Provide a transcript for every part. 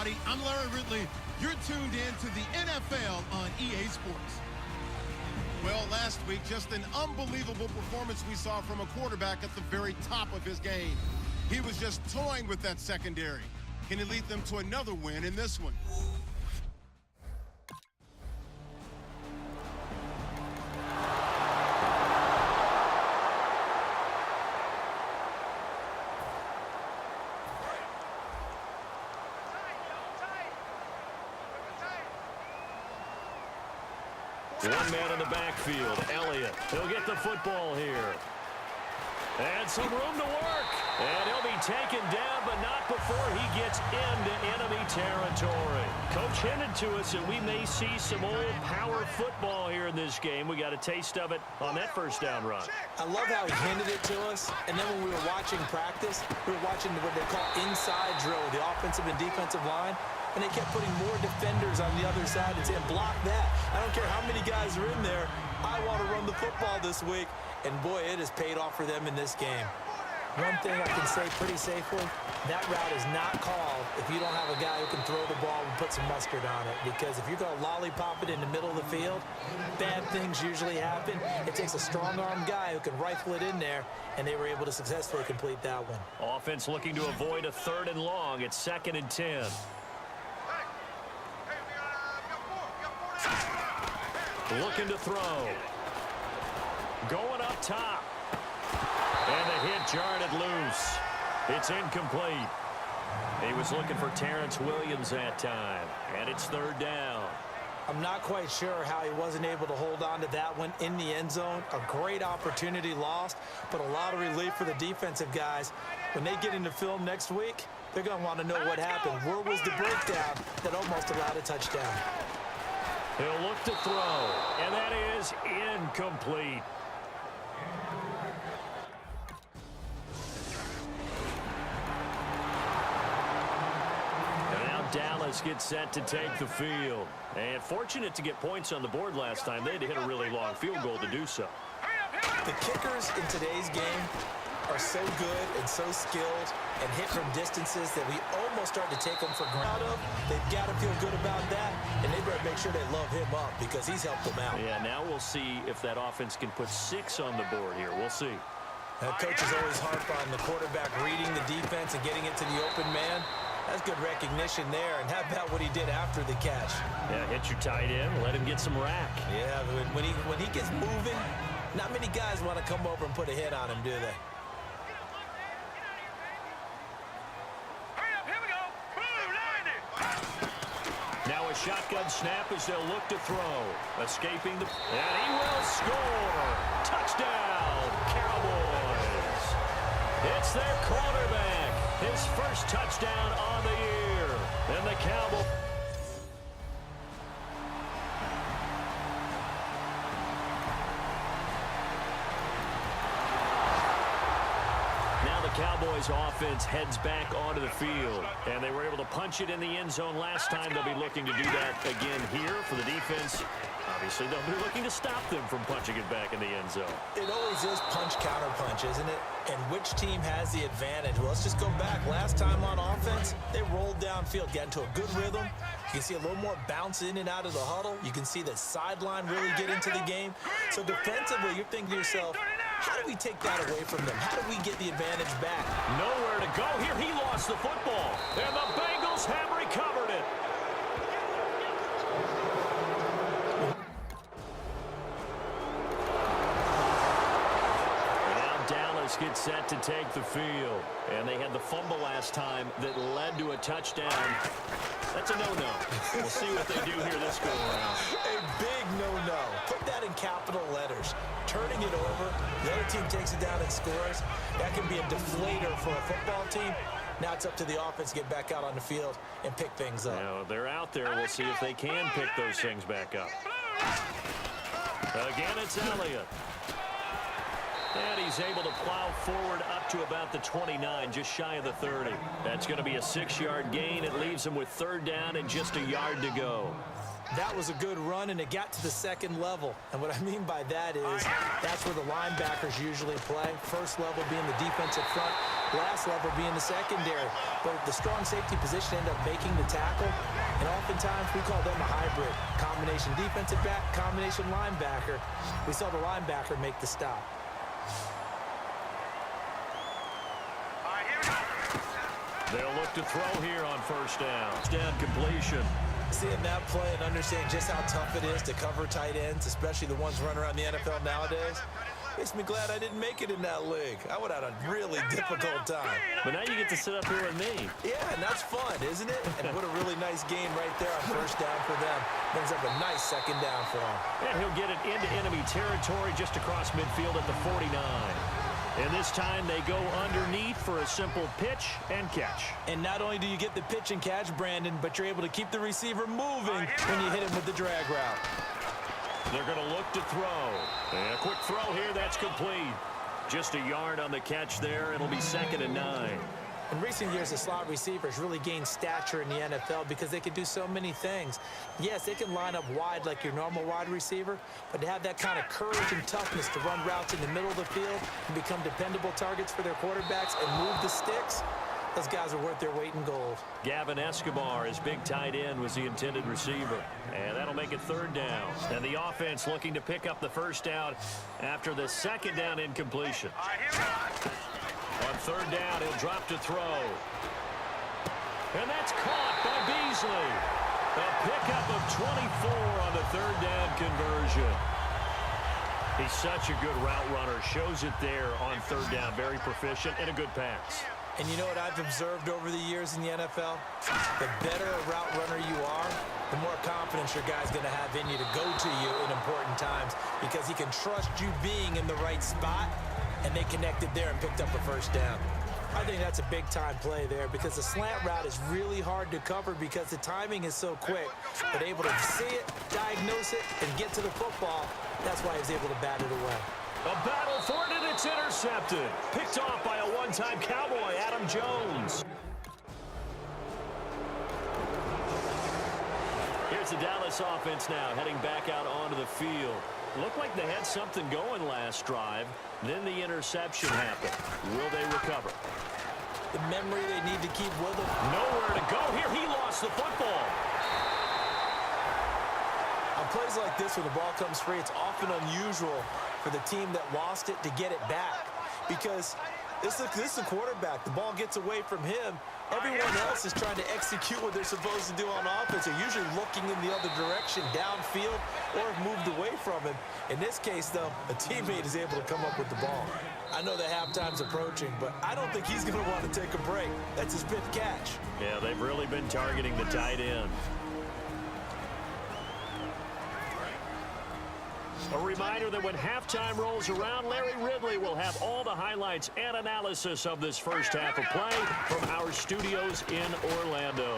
everybody. I'm Larry Ridley. You're tuned in to the NFL on EA Sports. Well, last week, just an unbelievable performance we saw from a quarterback at the very top of his game. He was just toying with that secondary. Can he lead them to another win in this one? One man in the backfield, Elliott. He'll get the football here. And some room to work. And he'll be taken down, but not before he gets into enemy territory. Coach hinted to us that we may see some old power football here in this game. We got a taste of it on that first down run. I love how he hinted it to us. And then when we were watching practice, we were watching what they call inside drill, the offensive and defensive line. And they kept putting more defenders on the other side and saying, block that. I don't care how many guys are in there. I want to run the football this week. And, boy, it has paid off for them in this game. One thing I can say pretty safely, that route is not called if you don't have a guy who can throw the ball and put some mustard on it. Because if you're going to lollipop it in the middle of the field, bad things usually happen. It takes a strong-armed guy who can rifle it in there, and they were able to successfully complete that one. Offense looking to avoid a 3rd and long. It's 2nd and 10. Looking to throw. Going up top. And the hit jarred it loose. It's incomplete. He was looking for Terrence Williams that time. And it's 3rd down. I'm not quite sure how he wasn't able to hold on to that one in the end zone. A great opportunity lost, but a lot of relief for the defensive guys. When they get into film next week, they're going to want to know what happened. Where was the breakdown that almost allowed a touchdown? He'll look to throw, and that is incomplete. And now Dallas gets set to take the field. And fortunate to get points on the board last time. They had to hit a really long field goal to do so. The kickers in today's game are so good and so skilled and hit from distances that we almost start to take them for granted. They've got to feel good about that, and they better make sure they love him up because he's helped them out. Yeah, now we'll see if that offense can put 6 on the board here. We'll see. Coaches always harp on the quarterback reading the defense and getting it to the open man. That's good recognition there. And how about what he did after the catch? Yeah, hit your tight end, let him get some rack. Yeah, when he gets moving, not many guys want to come over and put a hit on him, do they? Now a shotgun snap as they'll look to throw. Escaping the... And he will score! Touchdown, Cowboys! It's their quarterback. His first touchdown on the year. And the Cowboys... Cowboys offense heads back onto the field, and they were able to punch it in the end zone last time. They'll be looking to do that again here for the defense. Obviously, they'll be looking to stop them from punching it back in the end zone. It always is punch-counter-punch, isn't it? And which team has the advantage? Well, let's just go back. Last time on offense, they rolled downfield, got into a good rhythm. You can see a little more bounce in and out of the huddle. You can see the sideline really get into the game. So defensively, you're thinking to yourself, how do we take that away from them? How do we get the advantage back? Nowhere to go here. He lost the football, and the Bengals have recovered it. Gets set to take the field. And they had the fumble last time that led to a touchdown. That's a no-no. We'll see what they do here this go around. A big no-no. Put that in capital letters. Turning it over, the other team takes it down and scores. That can be a deflator for a football team. Now it's up to the offense to get back out on the field and pick things up. Now they're out there. We'll see if they can pick those things back up. Again, it's Elliott. And he's able to plow forward up to about the 29, just shy of the 30. That's going to be a 6-yard gain. It leaves him with 3rd down and just a yard to go. That was a good run, and it got to the second level. And what I mean by that is that's where the linebackers usually play. First level being the defensive front, last level being the secondary. But the strong safety position ended up making the tackle, and oftentimes we call them a hybrid. Combination defensive back, combination linebacker. We saw the linebacker make the stop. They'll look to throw here on first down. Down completion. Seeing that play and understanding just how tough it is to cover tight ends, especially the ones running around the NFL nowadays, makes me glad I didn't make it in that league. I would have had a really difficult time. But now you get to sit up here with me. Yeah, and that's fun, isn't it? And what a really nice gain right there on first down for them. Brings up a nice second down for them. And he'll get it into enemy territory just across midfield at the 49. And this time they go underneath for a simple pitch and catch. And not only do you get the pitch and catch, Brandon, but you're able to keep the receiver moving when you hit him with the drag route. They're going to look to throw. And a quick throw here, that's complete. Just a yard on the catch there. It'll be 2nd and 9. In recent years, the slot receivers really gained stature in the NFL because they can do so many things. Yes, they can line up wide like your normal wide receiver, but to have that kind of courage and toughness to run routes in the middle of the field and become dependable targets for their quarterbacks and move the sticks, those guys are worth their weight in gold. Gavin Escobar, his big tight end, was the intended receiver. And that'll make it 3rd down. And the offense looking to pick up the first down after the second down incompletion. On 3rd down, he'll drop to throw. And that's caught by Beasley. A pickup of 24 on the 3rd down conversion. He's such a good route runner. Shows it there on 3rd down. Very proficient and a good pass. And you know what I've observed over the years in the NFL? The better a route runner you are, the more confidence your guy's going to have in you to go to you in important times because he can trust you being in the right spot, and they connected there and picked up a first down. I think that's a big-time play there because the slant route is really hard to cover because the timing is so quick. But able to see it, diagnose it, and get to the football, that's why he was able to bat it away. A battle for it, and it's intercepted. Picked off by a one-time Cowboy, Adam Jones. Here's the Dallas offense now, heading back out onto the field. Looked like they had something going last drive. Then the interception happened. Will they recover? The memory they need to keep with them. Nowhere to go here. He lost the football. On plays like this, when the ball comes free, it's often unusual for the team that lost it to get it back because this is the quarterback. The ball gets away from him. Everyone else is trying to execute what they're supposed to do on offense. They're usually looking in the other direction, downfield, or have moved away from him. In this case, though, a teammate is able to come up with the ball. I know that halftime's approaching, but I don't think he's going to want to take a break. That's his 5th catch. Yeah, they've really been targeting the tight end. A reminder that when halftime rolls around, Larry Ridley will have all the highlights and analysis of this first half of play from our studios in Orlando.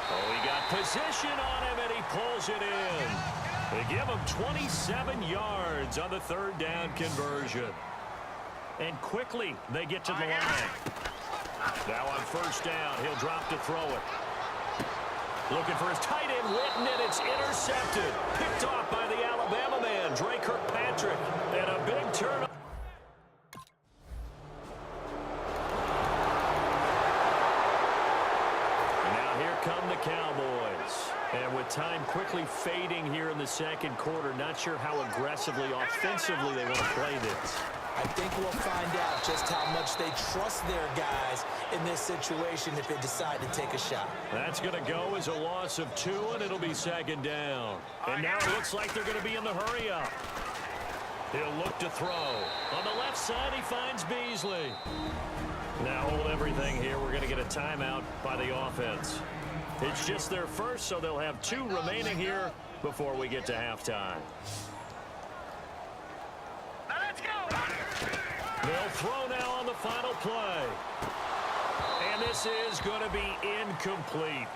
Oh, he got position on him, and he pulls it in. They give him 27 yards on the 3rd down conversion. And quickly, they get to the line. Now on first down, he'll drop to throw it. Looking for his tight end, Witten, and it's intercepted. Picked off by the Alabama man, Dre Kirkpatrick. And a big turn. And now here come the Cowboys. And with time quickly fading here in the second quarter, not sure how aggressively, offensively they want to play this. I think we'll find out just how much they trust their guys in this situation if they decide to take a shot. That's going to go as a loss of 2, and it'll be 2nd down. And now it looks like they're going to be in the hurry-up. He'll look to throw. On the left side, he finds Beasley. Now hold everything here. We're going to get a timeout by the offense. It's just their first, so they'll have 2 remaining here before we get to halftime. They'll throw now on the final play. And this is going to be incomplete.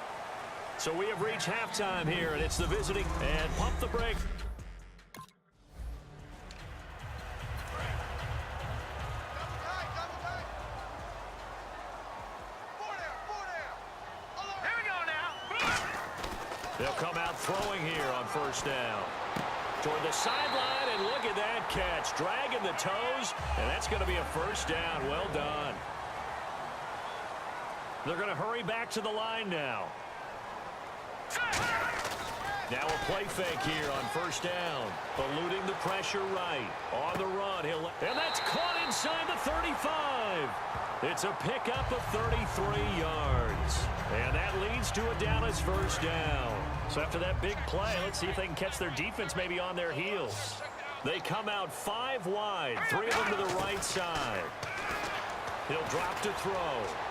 So we have reached halftime here, and it's the visiting. And pump the brake. They'll come out throwing here on first down. Toward the sideline, and look at that catch. Dragging the toes, and that's going to be a first down. Well done. They're going to hurry back to the line now. Now a play fake here on first down. Eluding the pressure right. On the run. And that's caught inside the 35. It's a pickup of 33 yards. And that leads to a Dallas first down. So after that big play, let's see if they can catch their defense maybe on their heels. They come out 5 wide. 3 of them to the right side. He'll drop to throw.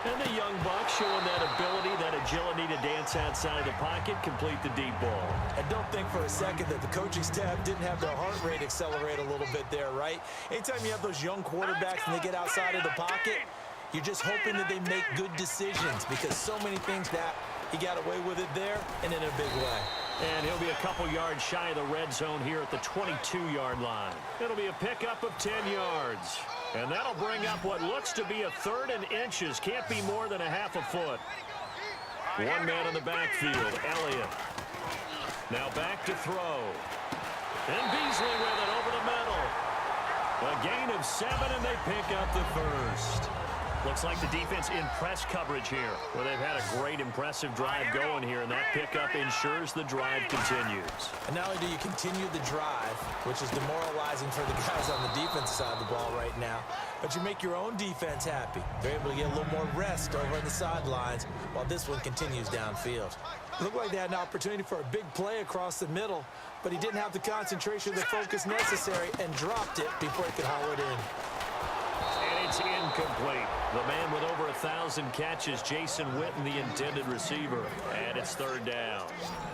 And the young buck showing that ability, that agility to dance outside of the pocket, complete the deep ball. I don't think for a second that the coaching staff didn't have their heart rate accelerate a little bit there, right? Anytime you have those young quarterbacks and they get outside of the pocket, you're just hoping that they make good decisions because so many things that he got away with it there and in a big way. And he'll be a couple yards shy of the red zone here at the 22-yard line. It'll be a pickup of 10 yards. And that'll bring up what looks to be a 3rd and inches. Can't be more than a half a foot. One man in the backfield, Elliott. Now back to throw. And Beasley with it over the middle. A gain of 7, and they pick up the first. Looks like the defense in press coverage here, where they've had a great, impressive drive going here, and that pickup ensures the drive continues. And not only do you continue the drive, which is demoralizing for the guys on the defense side of the ball right now, but you make your own defense happy. They're able to get a little more rest over on the sidelines while this one continues downfield. It looked like they had an opportunity for a big play across the middle, but he didn't have the concentration or the focus necessary and dropped it before he could haul it in. And it's incomplete. The man with over 1,000 catches, Jason Witten, the intended receiver. And it's 3rd down.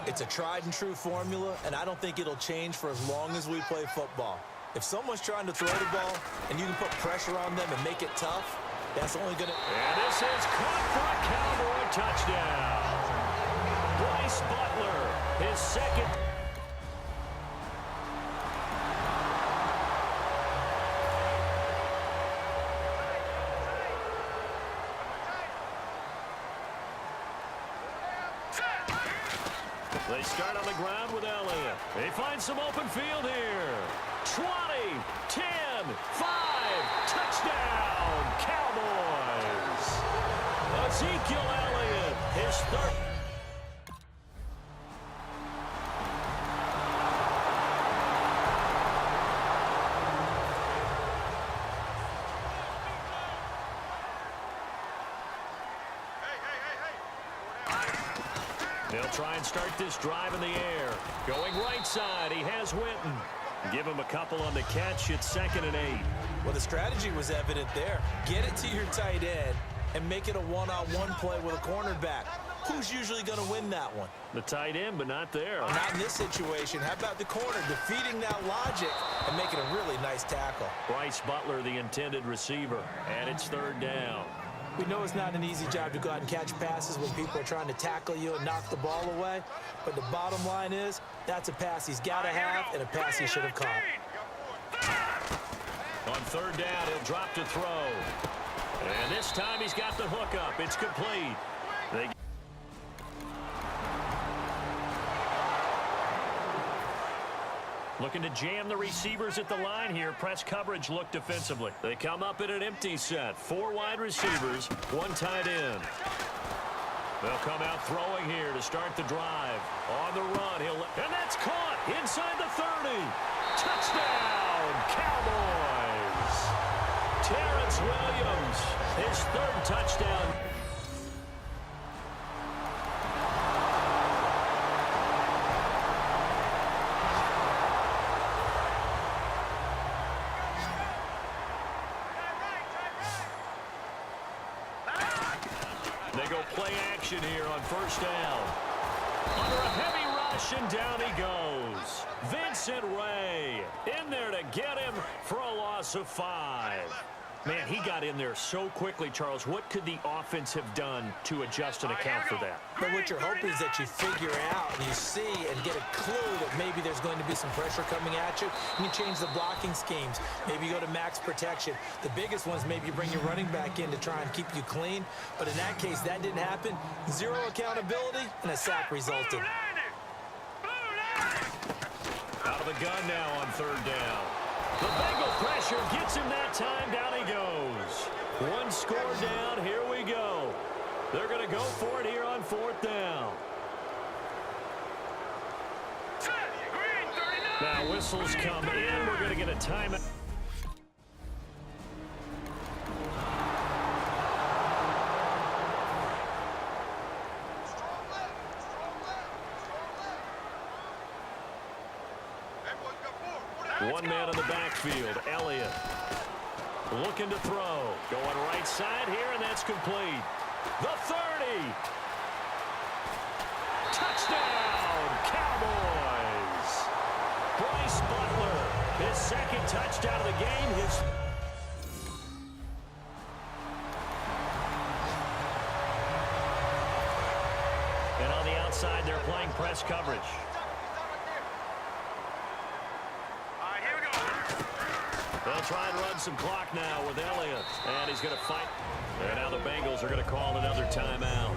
It's a tried and true formula, and I don't think it'll change for as long as we play football. If someone's trying to throw the ball and you can put pressure on them and make it tough, that's only going to... And this is caught for a Cowboy touchdown. Bryce Butler, his second... They start on the ground with Elliott. They find some open field here. 20, 10, 5, touchdown, Cowboys. Ezekiel Elliott, his 3rd. They'll try and start this drive in the air. Going right side, he has Witten. Give him a couple on the catch. It's 2nd and 8. Well, the strategy was evident there. Get it to your tight end and make it a one-on-one play with a cornerback. Who's usually going to win that one? The tight end, but not there. Not in this situation. How about the corner defeating that logic and making a really nice tackle? Bryce Butler, the intended receiver, and it's 3rd down. We know it's not an easy job to go out and catch passes when people are trying to tackle you and knock the ball away. But the bottom line is, that's a pass he's got to have and a pass he should have caught. On 3rd down, he'll drop to throw. And this time he's got the hook up. It's complete. Looking to jam the receivers at the line here. Press coverage look defensively. They come up in an empty set. 4 wide receivers, 1 tight end. They'll come out throwing here to start the drive. On the run, and that's caught inside the 30. Touchdown, Cowboys. Terrence Williams, his 3rd touchdown. They go play action here on first down. Under a heavy rush, and down he goes. Vincent Ray in there to get him for a loss of 5. Man, he got in there so quickly, Charles. What could the offense have done to adjust and account for that? But what you're hoping is that you figure out and you see and get a clue that maybe there's going to be some pressure coming at you. And you change the blocking schemes. Maybe you go to max protection. The biggest ones, maybe you bring your running back in to try and keep you clean. But in that case, that didn't happen. 0 accountability, and a sack resulted. The gun now on third down. The Bengal pressure gets him that time. Down he goes. One score down. Here we go. They're going to go for it here on fourth down. Now whistles come in. We're going to get a timeout. One man in the backfield, Elliott. Looking to throw. Going right side here, and that's complete. The 30. Touchdown, Cowboys. Bryce Butler, his second touchdown of the game. And on the outside, they're playing press coverage. They'll try and run some clock now with Elliott. And he's going to fight. And now the Bengals are going to call another timeout.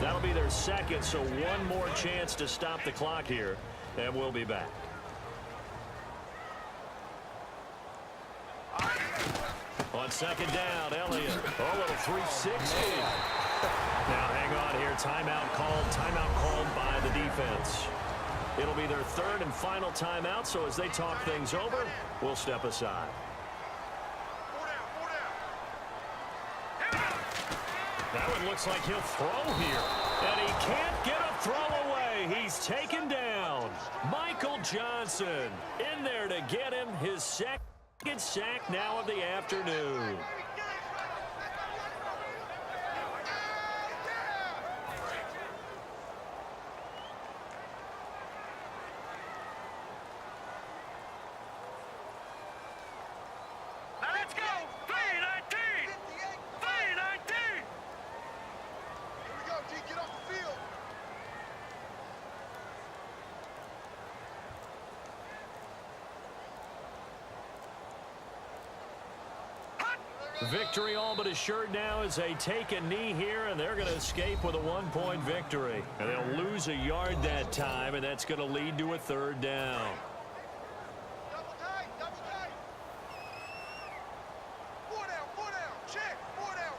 That'll be their second, so one more chance to stop the clock here. And we'll be back. On second down, Elliott. Oh, little 360. Now hang on here. Timeout called by the defense. It'll be their third and final timeout, so as they talk things over, we'll step aside. That one looks like he'll throw here. And he can't get a throw away. He's taken down. Michael Johnson in there to get him his second sack now of the afternoon. Victory all but assured now as they take a knee here, and they're going to escape with a one-point victory. And they'll lose a yard that time, and that's going to lead to a third down. Double tight, double tight. Four down, check, four down.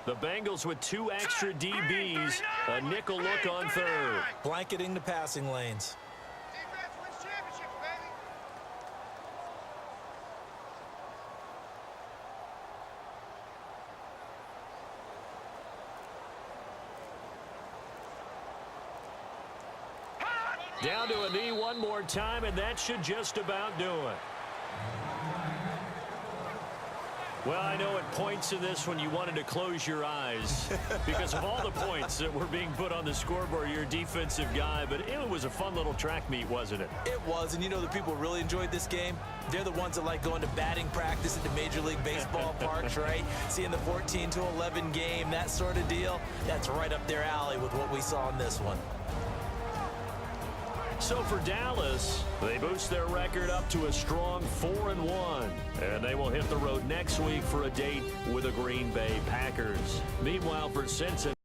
The Bengals with two extra DBs, a nickel look on third. Blanketing the passing lanes. Defense wins championships, baby. Down to a knee one more time, and that should just about do it. Well, I know at points in this when you wanted to close your eyes because of all the points that were being put on the scoreboard. You're a defensive guy, but it was a fun little track meet, wasn't it? It was, and you know the people who really enjoyed this game? They're the ones that like going to batting practice at the Major League Baseball parks, right? Seeing the 14-11 game, that sort of deal. That's right up their alley with what we saw in this one. So for Dallas, they boost their record up to a strong 4-1. And they will hit the road next week for a date with the Green Bay Packers. Meanwhile, for Cincinnati,